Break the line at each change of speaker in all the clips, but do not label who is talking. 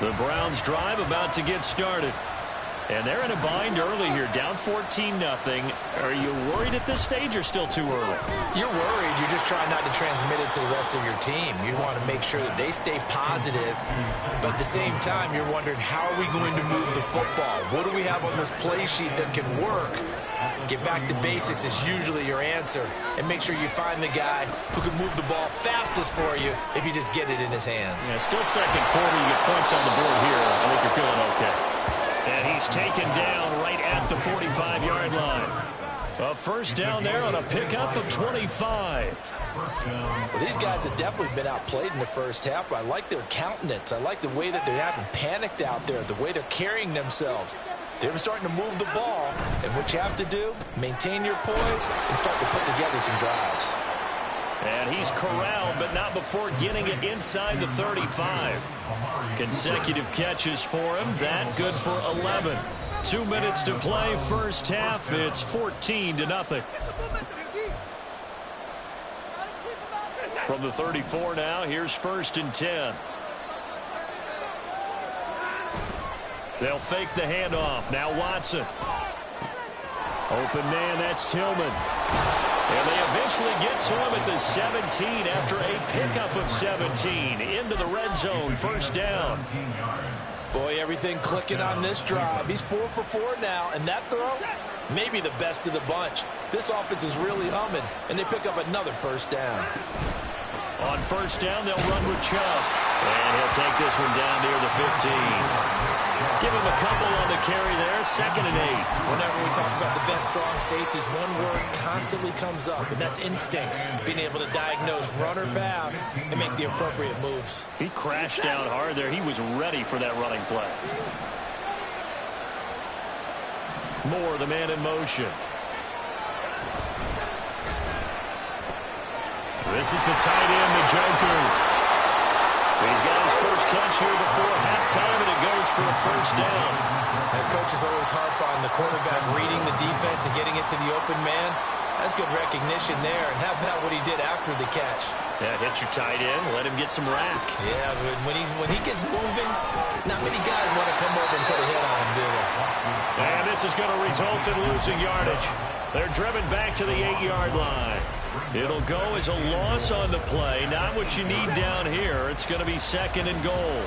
The Browns drive about to get started. And they're in a bind early here, down 14-0. Are you worried at this stage or still too early?
You're worried. You're just trying not to transmit it to the rest of your team. You want to make sure that they stay positive. But at the same time, you're wondering, how are we going to move the football? What do we have on this play sheet that can work? Get back to basics is usually your answer. And make sure you find the guy who can move the ball fastest for you if you just get it in his hands.
Yeah, still second quarter. You get points on the board here. I think you're feeling okay. And he's taken down right at the 45-yard line. A first down there on a pickup of 25.
Well, these guys have definitely been outplayed in the first half. I like their countenance. I like the way that they haven't panicked out there, the way they're carrying themselves. They're starting to move the ball. And what you have to do, maintain your poise and start to put together some drives.
And he's corralled, but not before getting it inside the 35. Consecutive catches for him. That good for 11. 2 minutes to play first half. It's 14-0. From the 34 now, here's 1st and 10. They'll fake the handoff. Now Watson. Open man, that's Tillman. And they eventually get to him at the 17 after a pickup of 17. Into the red zone, first down.
Boy, everything clicking on this drive. He's 4 for 4 now, and that throw, maybe the best of the bunch. This offense is really humming, and they pick up another first down.
On first down, they'll run with Chubb. And he'll take this one down near the 15. Give him a couple on the carry there, 2nd and 8.
Whenever we talk about the best strong safeties, one word constantly comes up, and that's instincts. Being able to diagnose run or pass and make the appropriate moves.
He crashed down hard there. He was ready for that running play. Moore, the man in motion. This is the tight end, the Joker. He's got his first catch here before halftime, and it goes for a first down.
That coaches always harp on the quarterback reading the defense and getting it to the open man. That's good recognition there. And how about what he did after the catch?
Yeah, hit your tight end, let him get some rack.
Yeah, when he gets moving, not many guys want to come over and put a hit on him, do they?
And this is going to result in losing yardage. They're driven back to the 8-yard line. It'll go as a loss on the play. Not what you need down here. It's going to be 2nd and goal.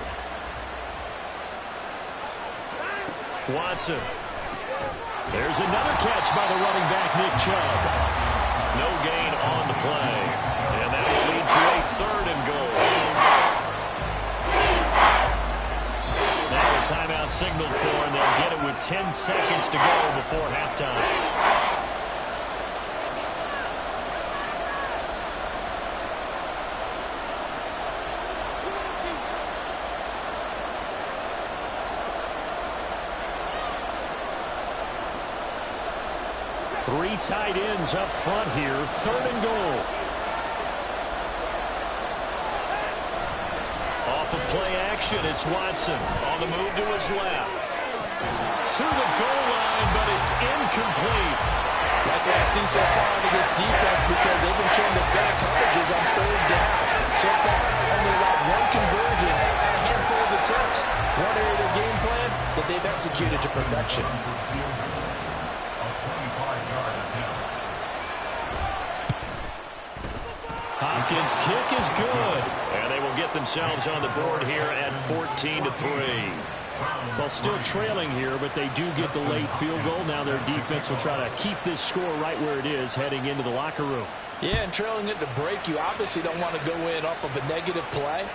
Watson. There's another catch by the running back, Nick Chubb. No gain on the play. And that will lead to a 3rd and goal. Now a timeout signaled for, and they'll get it with 10 seconds to go before halftime. Three tight ends up front here. 3rd and goal. Off of play action, it's Watson on the move to his left. To the goal line, but it's incomplete.
Like what I've seen so far out of this defense, because they've been showing the best coverages on 3rd down. So far, only allowed 1 conversion on a handful of attempts. One area of their game plan that they've executed to perfection.
Hopkins' kick is good. And they will get themselves on the board here at 14-3. Well, still trailing here, but they do get the late field goal. Now their defense will try to keep this score right where it is heading into the locker room.
Yeah, and trailing it to break, you obviously don't want to go in off of a negative play.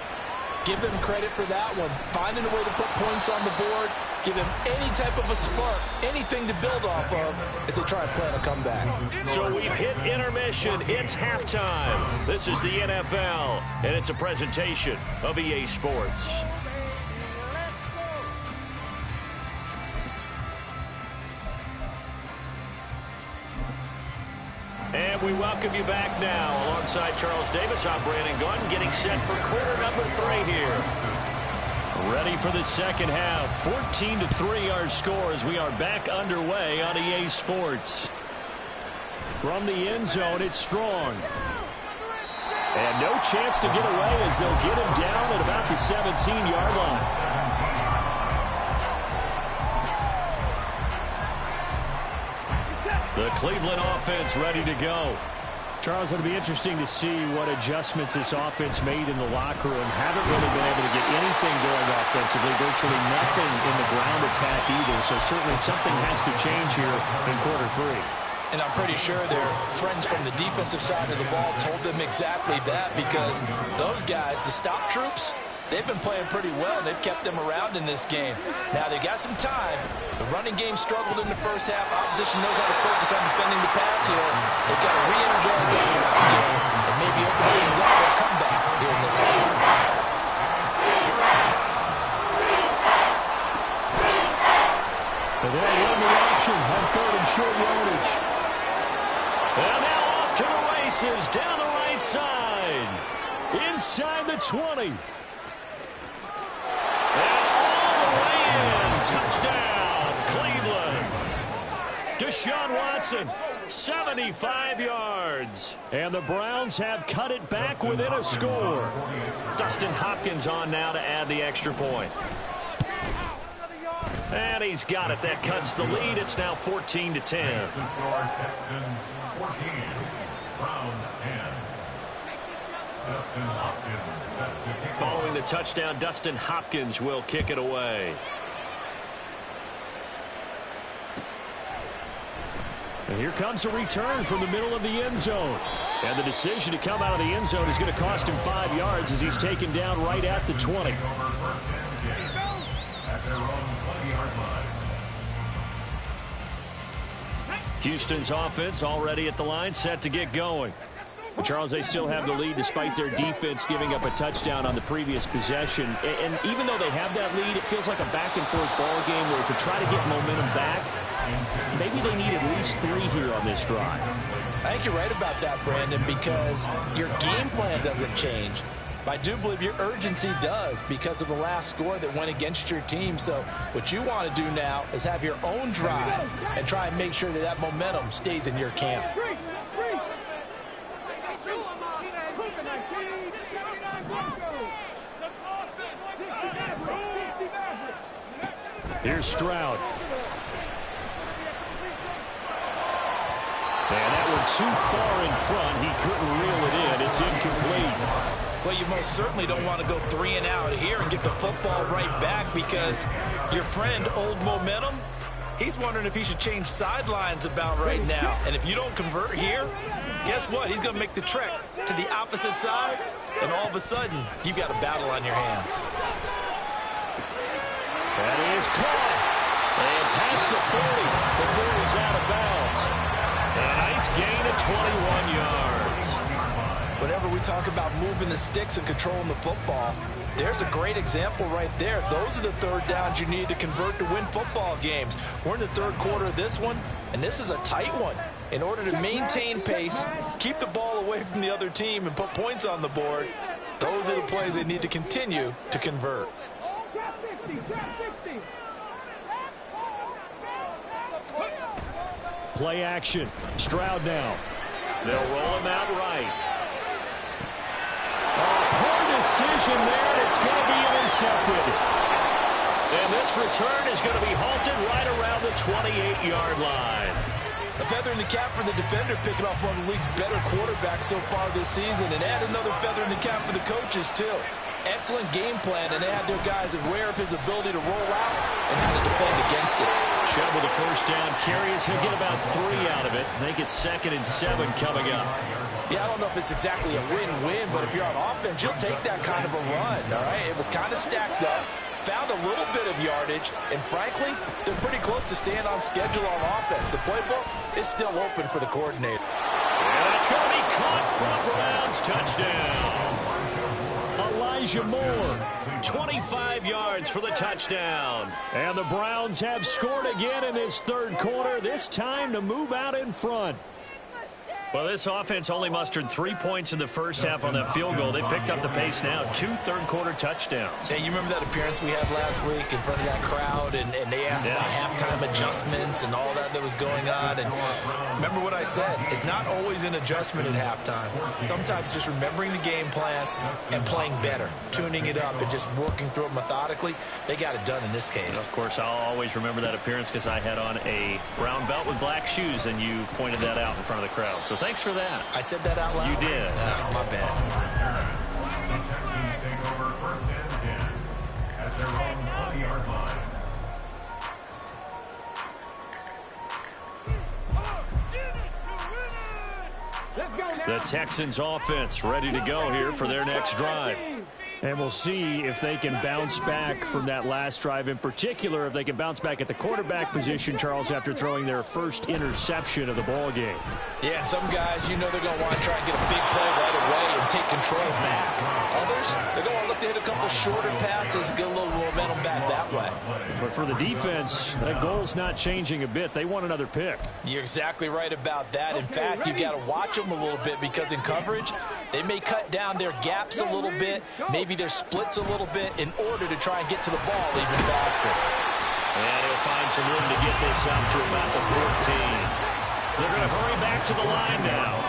Give them credit for that one. Finding a way to put points on the board. Give them any type of a spark, anything to build off of as they try and plan a comeback.
So we've hit intermission. It's halftime. This is the NFL, and it's a presentation of EA Sports. And we welcome you back now. Alongside Charles Davis, I'm Brandon Gunn, getting set for quarter number 3 here. Ready for the second half. 14-3 our score as we are back underway on EA Sports. From the end zone, it's Strong. And no chance to get away as they'll get him down at about the 17-yard line. The Cleveland offense ready to go. Charles, it'll be interesting to see what adjustments this offense made in the locker room. Haven't really been able to get anything going offensively, virtually nothing in the ground attack either. So certainly something has to change here in quarter three.
And I'm pretty sure their friends from the defensive side of the ball told them exactly that, because those guys, the stop troops, they've been playing pretty well, and they've kept them around in this game. Now, they got some time. The running game struggled in the first half. Opposition knows how to focus on defending the pass here. They've got to re-energize that run game and maybe open things up for a comeback here in this half.
And they'll run the option on third and short yardage. And now off to the races down the right side. Inside the 20. Touchdown, Cleveland. Deshaun Watson, 75 yards. And the Browns have cut it back within a score. Dustin Hopkins on now to add the extra point. And he's got it. That cuts the lead. It's now 14-10.
Texans 14, Browns 10. Dustin Hopkins set to kick.
Following the touchdown, Dustin Hopkins will kick it away. And here comes a return from the middle of the end zone. And the decision to come out of the end zone is going to cost him 5 yards as he's taken down right at the 20. Houston's offense already at the line, set to get going. But Charles, they still have the lead despite their defense giving up a touchdown on the previous possession. And even though they have that lead, it feels like a back-and-forth ball game where to try to get momentum back, maybe they need at least 3 here on this drive.
I think you're right about that, Brandon, because your game plan doesn't change. I do believe your urgency does because of the last score that went against your team. So what you want to do now is have your own drive and try and make sure that that momentum stays in your camp.
Here's Stroud. And that one too far in front. He couldn't reel it in. It's incomplete.
Well, you most certainly don't want to go 3 and out here and get the football right back, because your friend, Old Momentum, he's wondering if he should change sidelines about right now. And if you don't convert here, guess what? He's going to make the trek to the opposite side, and all of a sudden, you've got a battle on your hands.
That is caught. And past the 40 before he's out of bounds. A nice gain of 21 yards.
Whenever we talk about moving the sticks and controlling the football, there's a great example right there. Those are the third downs you need to convert to win football games. We're in the third quarter of this one, and this is a tight one. In order to maintain pace, keep the ball away from the other team, and put points on the board, those are the plays they need to continue to convert.
Play action. Stroud now. They'll roll him out right. Poor decision there. It's going to be intercepted. And this return is going to be halted right around the 28-yard line.
A feather in the cap for the defender, picking off one of the league's better quarterbacks so far this season. And add another feather in the cap for the coaches, too. Excellent game plan, and they had their guys aware of his ability to roll out and how to defend against it.
Chubb with a first down carries. He'll get about 3 out of it. I think it's 2nd and 7 coming up.
Yeah, I don't know if it's exactly a win-win, but if you're on offense, you'll take that kind of a run, all right? It was kind of stacked up, found a little bit of yardage, and frankly, they're pretty close to staying on schedule on offense. The playbook is still open for the coordinator.
And it's going to be caught from Browns. Touchdown. Elijah Moore, 25 yards for the touchdown. And the Browns have scored again in this third quarter, this time to move out in front. Well, this offense only mustered 3 points in the first half on that field goal. They picked up the pace now. 2 third-quarter touchdowns.
Hey, you remember that appearance we had last week in front of that crowd, and they asked about halftime adjustments and all that was going on. And remember what I said. It's not always an adjustment at halftime. Sometimes just remembering the game plan and playing better, tuning it up and just working through it methodically. They got it done in this case.
And of course, I'll always remember that appearance because I had on a brown belt with black shoes, and you pointed that out in front of the crowd. So thanks for that.
I said that out loud?
You did.
My bad.
The Texans take over 1st and 10 at their own 20-yard line.
The Texans offense ready to go here for their next drive. And we'll see if they can bounce back from that last drive, in particular if they can bounce back at the quarterback position, Charles, after throwing their first interception of the ball game.
Yeah, some guys, you know they're going to want to try and get a big play right away and take control back. Others, they're going to look to hit a couple shorter passes, get a little momentum back that way.
But for the defense, that goal's not changing a bit. They want another pick.
You're exactly right about that. In fact, you got to watch them a little bit because in coverage, they may cut down their gaps a little bit, maybe their splits a little bit in order to try and get to the ball even faster.
And he'll find some room to get this up to about the 14. They're going to hurry back to the line now.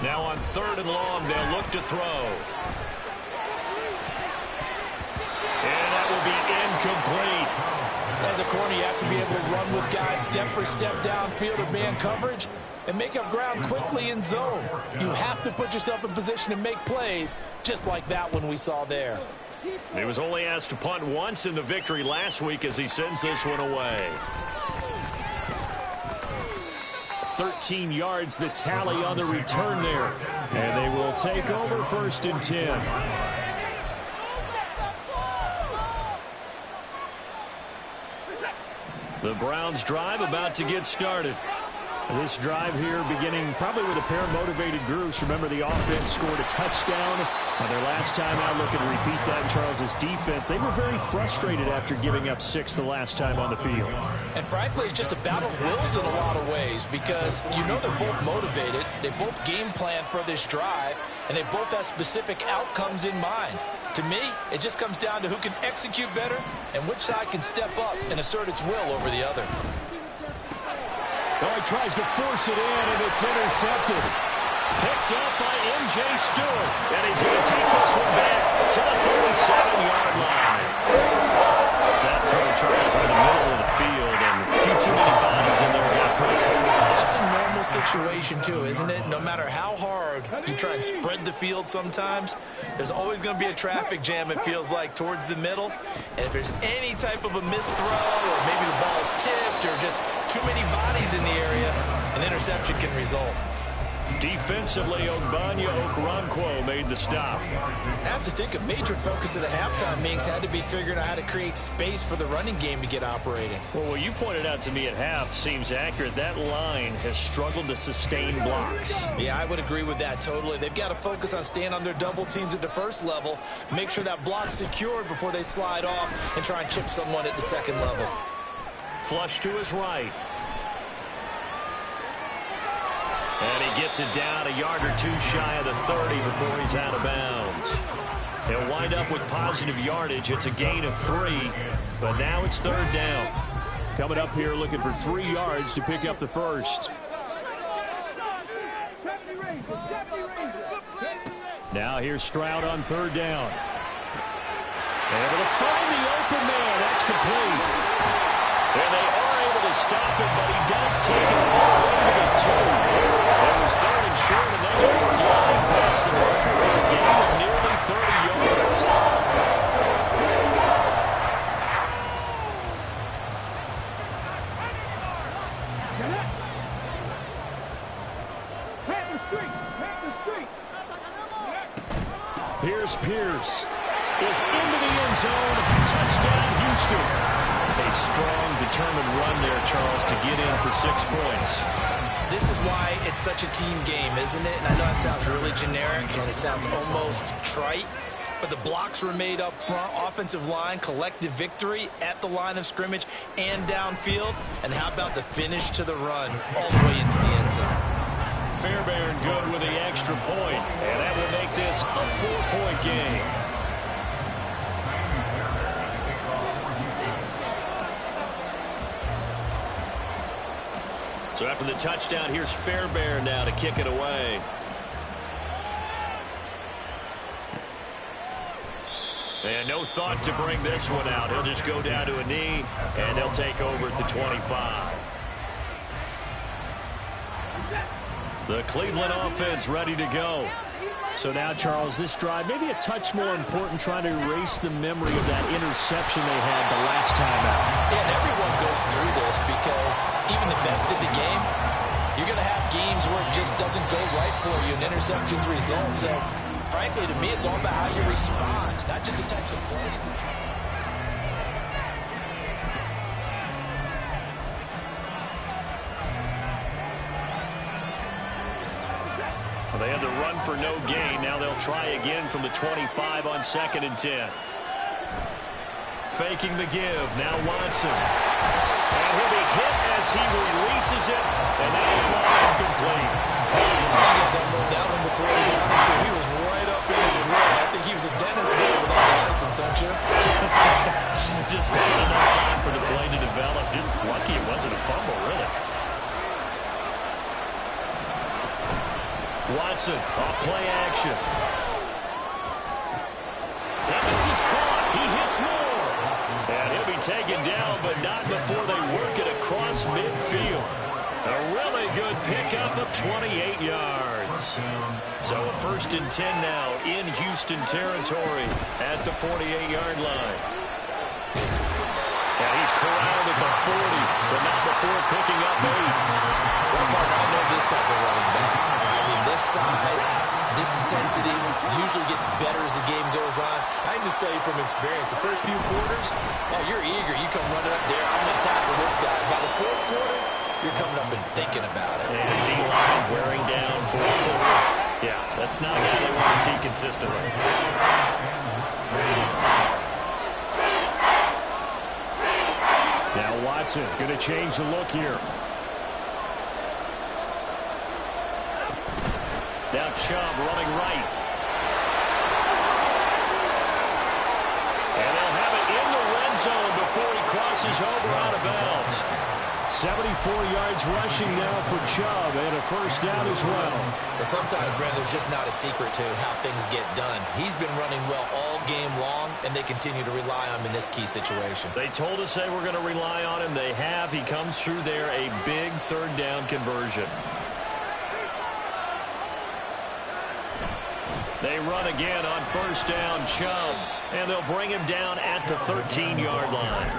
Now on 3rd and long, they'll look to throw. And that will be incomplete.
As a corner, you have to be able to run with guys step for step downfield or man coverage and make up ground quickly in zone. You have to put yourself in position to make plays just like that one we saw there.
He was only asked to punt once in the victory last week as he sends this one away. 13 yards the tally on the return there. And they will take over 1st and 10. The Browns drive about to get started. This drive here beginning probably with a pair of motivated groups. Remember, the offense scored a touchdown on their last time out. Looking to repeat that in Charles's defense. They were very frustrated after giving up 6 the last time on the field.
And frankly, it's just a battle of wills in a lot of ways because you know they're both motivated. They both game plan for this drive, and they both have specific outcomes in mind. To me, it just comes down to who can execute better and which side can step up and assert its will over the other.
Oh, he tries to force it in, and it's intercepted. Picked up by M.J. Stewart. And he's going to take this one back to the 37-yard line. That throw, Charles, in the middle of the field, and a few too many bodies in there got pricked.
That's a normal situation, too, isn't it? No matter how hard you try and spread the field sometimes, there's always going to be a traffic jam, it feels like, towards the middle. And if there's any type of a missed throw, or maybe the ball's tipped, or just too many bodies in the area, an interception can result.
Defensively, Ogbonnia Okoronkwo made the stop.
I have to think a major focus of the halftime meetings had to be figuring out how to create space for the running game to get operating.
Well, what you pointed out to me at half seems accurate. That line has struggled to sustain blocks.
Yeah, I would agree with that totally. They've got to focus on staying on their double teams at the first level, make sure that block's secured before they slide off and try and chip someone at the second level.
Flush to his right. And he gets it down a yard or two shy of the 30 before he's out of bounds. He'll wind up with positive yardage. It's a gain of 3, but now it's 3rd down. Coming up here looking for 3 yards to pick up the first. Now here's Stroud on 3rd down. Able to find the open man. That's complete. And they are able to stop it, but he does take it all the way to the 2. It was 3rd and short, and they go flying past the marker for a gain of nearly 30 yards. Here's Pierce. Is into the end zone. Touchdown, Houston. A strong, determined run there, Charles, to get in for 6 points.
This is why it's such a team game, isn't it? And I know it sounds really generic and it sounds almost trite, but the blocks were made up front. Offensive line, collective victory at the line of scrimmage and downfield. And how about the finish to the run all the way into the end zone?
Fairbairn good with the extra point, and that will make this a 4-point game. So after the touchdown, here's Fairbairn now to kick it away. And no thought to bring this one out. He'll just go down to a knee, and they'll take over at the 25. The Cleveland offense ready to go.
So now, Charles, this drive maybe a touch more important, trying to erase the memory of that interception they had the last time out.
Yeah, and everyone goes through this because even the best of the game, you're going to have games where it just doesn't go right for you, and interceptions result. So, frankly, to me, it's all about how you respond, not just the types of plays that you...
Well, they had the run for no gain. Now they'll try again from the 25 on 2nd and 10. Faking the give. Now Watson. And he'll be hit as he releases it. And that'll fly incomplete.
I think he had that one before he got until he was right up in his grill. I think he was a dentist there with all the license, don't you?
Just not enough time for the play to develop. Just lucky it wasn't a fumble, really. Watson off play action. And this is caught. He hits more. And he'll be taken down, but not before they work it across midfield. A really good pickup of 28 yards. So a 1st and 10 now in Houston territory at the 48-yard line. And he's corralled at the 40, but not before picking up 8.
Well, Mark, I know this type of running back. I mean, this size, this intensity usually gets better as the game goes on. I can just tell you from experience, the first few quarters, oh, you're eager. You come running up there, I'm going to tackle this guy. By the 4th quarter, you're coming up and thinking about it.
And D-line wearing down 4th quarter. Yeah, that's not a guy they want to see consistently. Now Watson going to change the look here. Now Chubb running right. And they'll have it in the red zone before he crosses over out of bounds.
74 yards rushing now for Chubb, and a 1st down as well.
But sometimes, Brandon, there's just not a secret to how things get done. He's been running well all game long, and they continue to rely on him in this key situation.
They told us they were going to rely on him. They have. He comes through there, a big 3rd down conversion. They run again on 1st down, Chubb, and they'll bring him down at the 13-yard line.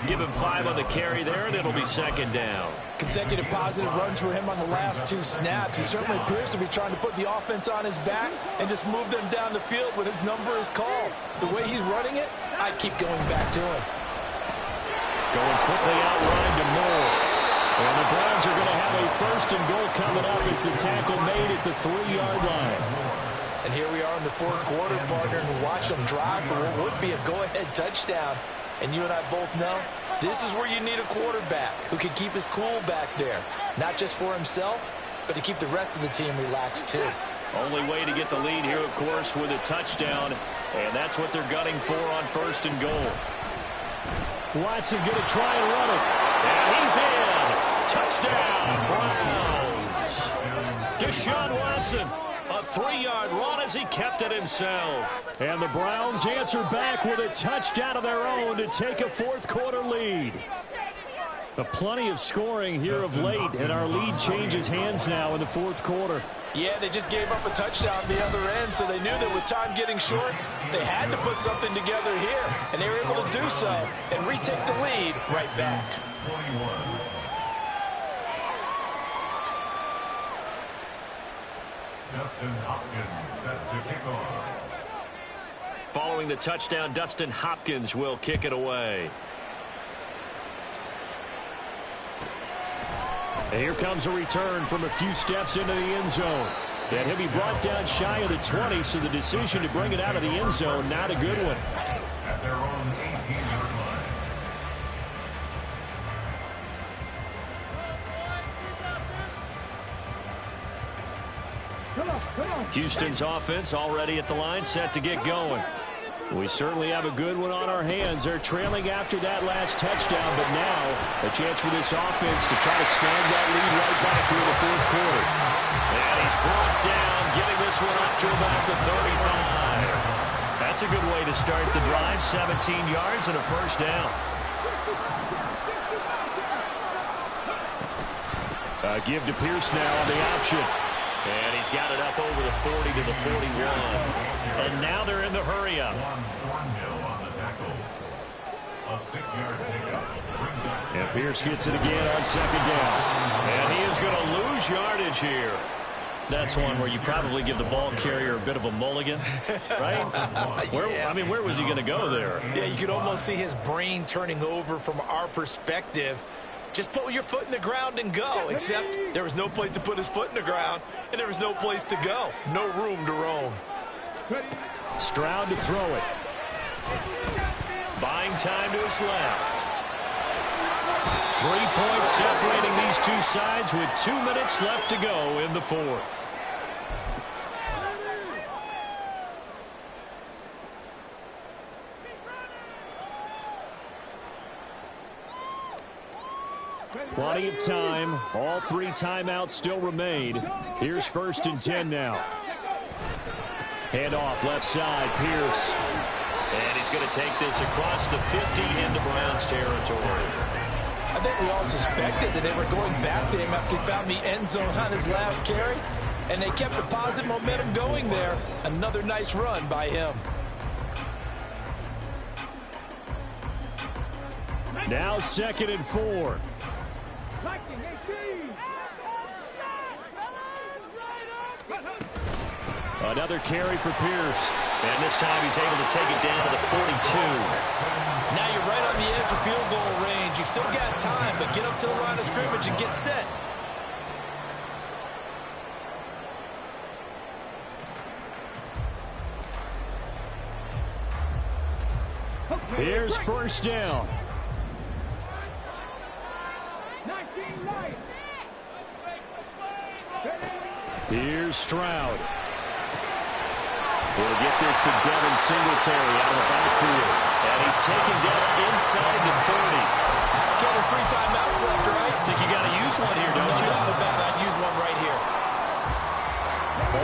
Give him 5 on the carry there, and it'll be 2nd down.
Consecutive positive runs for him on the last 2 snaps. He certainly appears to be trying to put the offense on his back and just move them down the field when his number is called. The way he's running it, I keep going back to him.
Going quickly out wide to Moore. And the Browns are going to have a 1st and goal coming up as the tackle made at the 3-yard line.
And here we are in the 4th quarter, partner, and watch them drive for what would be a go-ahead touchdown. And you and I both know this is where you need a quarterback who can keep his cool back there. Not just for himself, but to keep the rest of the team relaxed too.
Only way to get the lead here, of course, with a touchdown. And that's what they're gunning for on 1st and goal.
Watson going to try and run it.
And he's in. Touchdown, Browns. Deshaun Watson. A 3-yard run as he kept it himself.
And the Browns answer back with a touchdown of their own to take a 4th quarter lead. Plenty of scoring here of late, and our lead changes hands now in the 4th quarter.
Yeah, they just gave up a touchdown on the other end, so they knew that with time getting short, they had to put something together here, and they were able to do so and retake the lead right back.
21. Dustin Hopkins set to kick off.
Following the touchdown, Dustin Hopkins will kick it away. And here comes a return from a few steps into the end zone.
And he'll be brought down shy of the 20, so the decision to bring it out of the end zone, not a good one.
At their own 18-yard line.
Houston's offense already at the line, set to get going. We certainly have a good one on our hands. They're trailing after that last touchdown, but now a chance for this offense to try to snag that lead right back here in the fourth quarter.
And he's brought down, getting this one up to about the 35. That's a good way to start the drive. 17 yards and a first down.
Give to Pierce now on the option.
And he's got it up over the 40 to the 41. And now they're in the hurry-up.
Thornhill on the tackle. A 6-yard pickup.
And Pierce gets it again on second down.
And he is going to lose yardage here. That's one where you probably give the ball carrier a bit of a mulligan, right?
Yeah.
I mean, where was he going to go there?
Yeah, you could almost see his brain turning over from our perspective. Just put your foot in the ground and go, except there was no place to put his foot in the ground, and there was no place to go. No room to roam.
Stroud to throw it.
Buying time to his left. 3 points separating these two sides with 2 minutes left to go in the fourth.
Plenty of time. All 3 timeouts still remain. Here's 1st and 10 now. Hand off left side, Pierce.
And he's going to take this across the 50 into Browns territory.
I think we all suspected that they were going back to him after he found the end zone on his last carry, and they kept the positive momentum going there. Another nice run by him.
Now 2nd and 4. Another carry for Pierce.
And this time he's able to take it down to the 42.
Now you're right on the edge of field goal range. You still got time, but get up to the line of scrimmage and get set.
Here's 1st down. Here's Stroud. We'll get this to Devin Singletary out of the backfield.
And he's taken down inside the 30.
Ken, there's 3 timeouts left, right?
I think you got to use one here, don't you?
No doubt about it. I'd use one right here.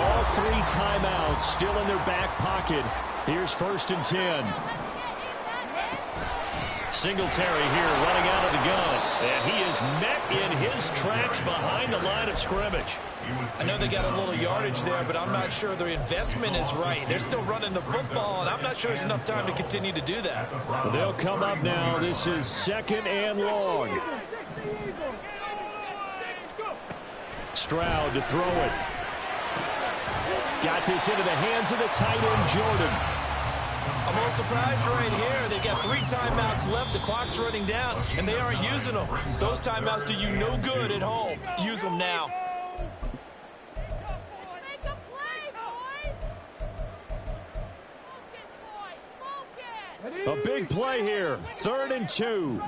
All 3 timeouts still in their back pocket. Here's 1st and 10.
Singletary here running out of the gun. And he is met in his tracks behind the line of scrimmage.
I know they got a little yardage there, but I'm not sure their investment is right. They're still running the football, and I'm not sure there's enough time to continue to do that.
They'll come up now. This is 2nd and long. Stroud to throw it. Got this into the hands of the tight end, Jordan.
I'm a little surprised right here. They got 3 timeouts left. The clock's running down, and they aren't using them. Those timeouts do you no good at home. Use them now.
A big play here. 3rd and 2.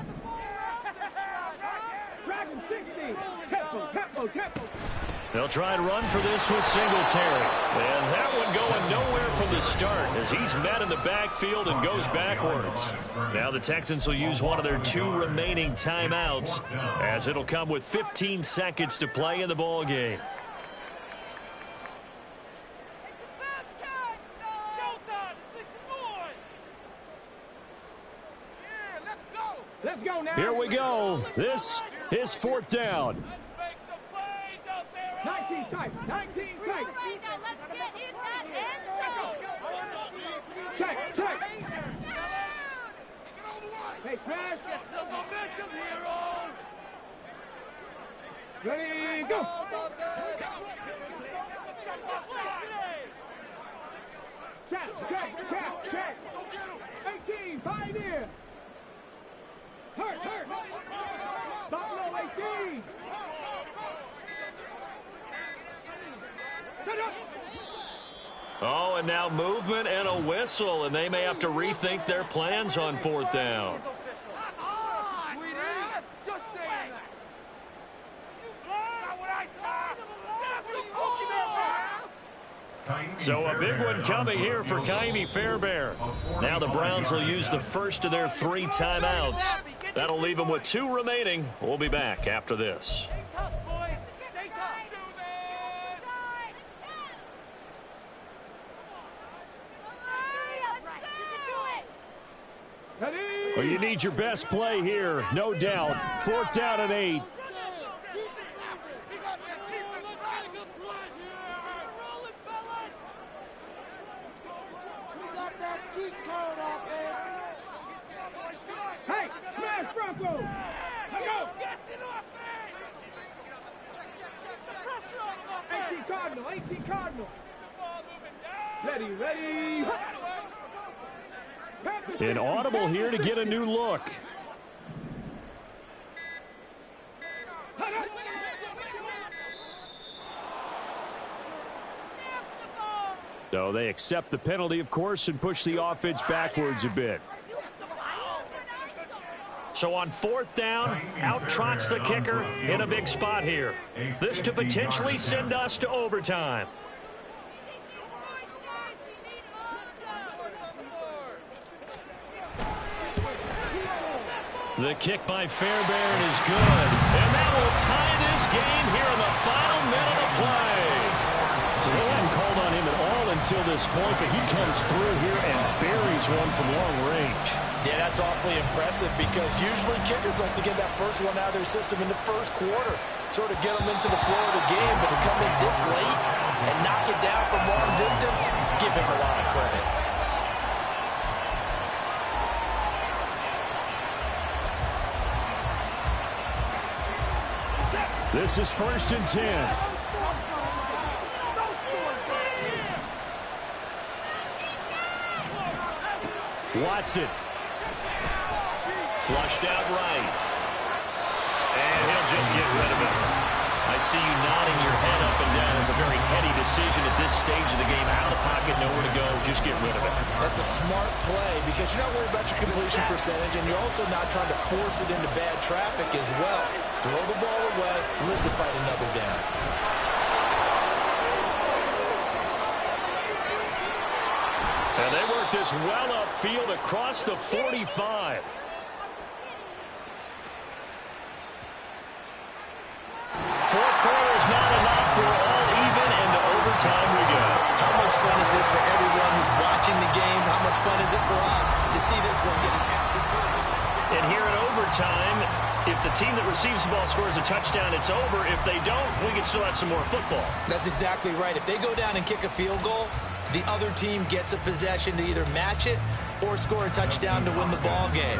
They'll try and run for this with Singletary. And that one going nowhere from the start as he's met in the backfield and goes backwards. Now the Texans will use one of their 2 remaining timeouts as it'll come with 15 seconds to play in the ball game.
Let's go now.
Here we go. This is 4th down.
19 tight. 19 tight. Check. Hey, pass. Get some momentum here, on. Ready, go. Check. 18, Pioneer. Hurt. Stop low, 18. Set up.
Oh, and now movement and a whistle, and they may have to rethink their plans on 4th down. So a big one coming here for Ka'imi Fairbairn. Now the Browns will use the first of their 3 timeouts. That'll leave them with 2 remaining. We'll be back after this. Well, you need your best play here, no doubt. 4th down and 8.
Hey, smash Bronco! Go! 18 Cardinal. Ready.
An audible here to get a new look. So they accept the penalty, of course, and push the offense backwards a bit. So on 4th down, out trots the kicker in a big spot here. This to potentially send us to overtime. The kick by Fairbairn is good. And that will tie this game here in the final minute of play. So they hadn't called on him at all until this point, but he comes through here and buries one from long range.
Yeah, that's awfully impressive because usually kickers like to get that first one out of their system in the first quarter, sort of get them into the flow of the game, but to come in this late and knock it down from long distance, give him a lot of credit.
This is 1st and 10. Watson. Flushed out right. And he'll just get rid of it. I see you nodding your head up and down. It's a very heady decision at this stage of the game. Out of the pocket, nowhere to go. Just get rid of it.
That's a smart play because you're not worried about your completion percentage, and you're also not trying to force it into bad traffic as well. Throw the ball away, live to fight another down.
And they work this well upfield across the 45. Four quarters not enough for all even, and to overtime we go.
How much fun is this for everyone who's watching the game? How much fun is it for us to see this one get an extra point?
And here in overtime, if the team that receives the ball scores a touchdown, it's over. If they don't, we can still have some more football.
That's exactly right. If they go down and kick a field goal, the other team gets a possession to either match it or score a touchdown to win the ball game.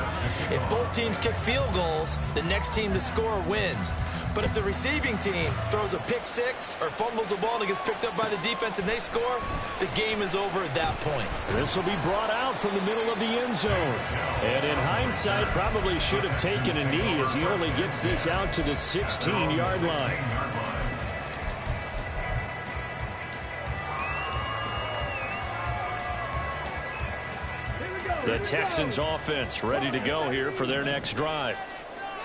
If both teams kick field goals, the next team to score wins. But if the receiving team throws a pick six or fumbles the ball and it gets picked up by the defense and they score, the game is over at that point.
This will be brought out from the middle of the end zone. And in hindsight, probably should have taken a knee as he only gets this out to the 16-yard line. The Texans offense ready to go here for their next drive.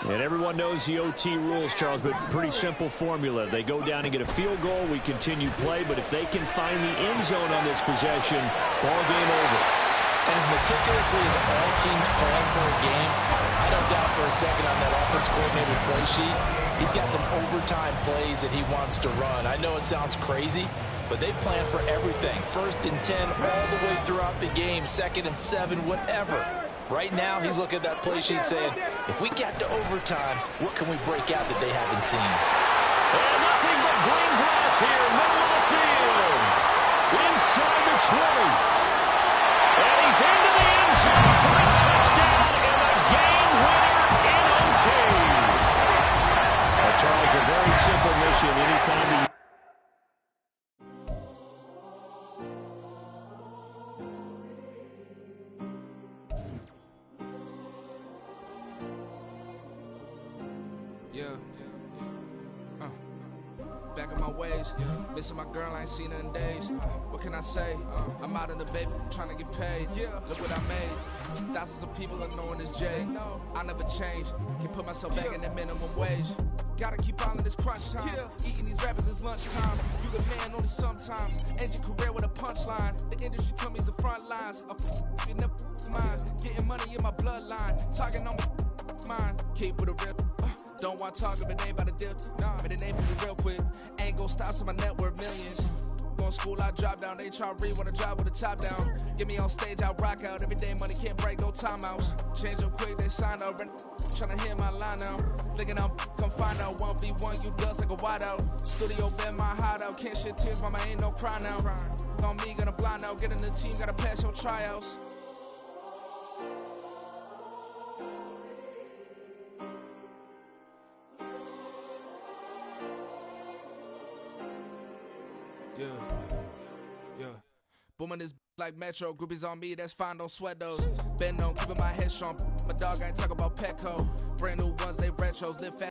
And everyone knows the OT rules, Charles, but pretty simple formula. They go down and get a field goal, we continue play, but if they can find the end zone on this possession, ball game over.
And as meticulously as all teams plan for a game, I don't doubt for a second on that offense coordinator's play sheet, he's got some overtime plays that he wants to run. I know it sounds crazy, but they plan for everything. 1st and 10 all the way throughout the game, 2nd and 7, whatever. Right now, he's looking at that play sheet saying, if we get to overtime, what can we break out that they haven't seen?
And nothing but green grass here, middle of the field. Inside the 20. And he's into the end zone for a touchdown and a game winner in OT. Charles, a very simple mission anytime you...
ways. Missing my girl, I ain't seen her in days. What can I say? I'm out in the baby, trying to get paid. Look what I made. Thousands of people are knowing this Jay. I never change. Can put myself back in the minimum wage. Gotta keep on in this crunch time. Eating these rappers is lunchtime. You the man only sometimes. End your career with a punchline. The industry told me the front lines. You never mind. Getting money in my bloodline. Talking on my mind. Keep with a real. Don't want to talk if it ain't about a deal. But it ain't for me real quick. Ain't gon' stop till my net worth millions. Going school, I drop down. HRE wanna drive with the top down. Get me on stage, I rock out. Every day money can't break, no timeouts. Change up quick, they sign up. Tryna hear my line now. Thinking I'm come find out. 1v1, you dust like a wideout. Studio been my hideout. Can't shed tears, mama, ain't no cry now. On me, gonna blind out. Get in the team, gotta pass your tryouts. Yeah. Booming this like Metro. Groupies on me, that's fine, don't sweat those. Been known, keeping my head strong. My dog ain't talk about Petco. Brand new ones, they retros. Live fast.